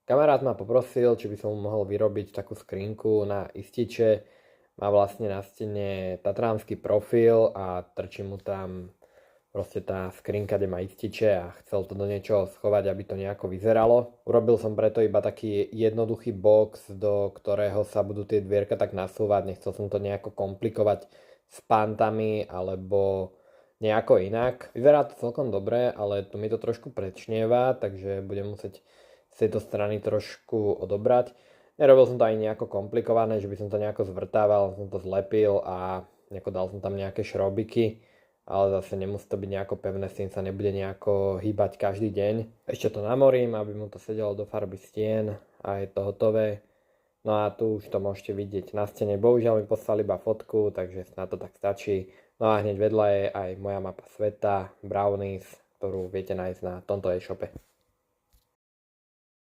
Kamarát ma poprosil, či by som mu mohol vyrobiť takú skrinku na ističe. Má vlastne na stene tatránsky profil a trčí mu tam proste tá skrinka, kde má ističe a chcel to do niečoho schovať, aby to nejako vyzeralo. Urobil som preto iba taký jednoduchý box, do ktorého sa budú tie dvierka tak nasúvať. Nechcel som to nejako komplikovať s pantami alebo nejako inak. Vyzerá to celkom dobre, ale tu mi to trošku prečnieva, takže budem musieť z tejto strany trošku odobrať. Nerobil som to ani nejako komplikované, že by som to nejako zvrtával, som to zlepil a dal som tam nejaké šrobiky, ale zase nemusí to byť nejako pevné, s tým sa nebude nejako hýbať každý deň. Ešte to namorím, aby mu to sedelo do farby stien a je to hotové. No a tu už to môžete vidieť na stene. Bohužiaľ mi poslali iba fotku, takže na to tak stačí. No a hneď vedľa je aj moja mapa sveta, Brownies, ktorú viete nájsť na tomto e-shope.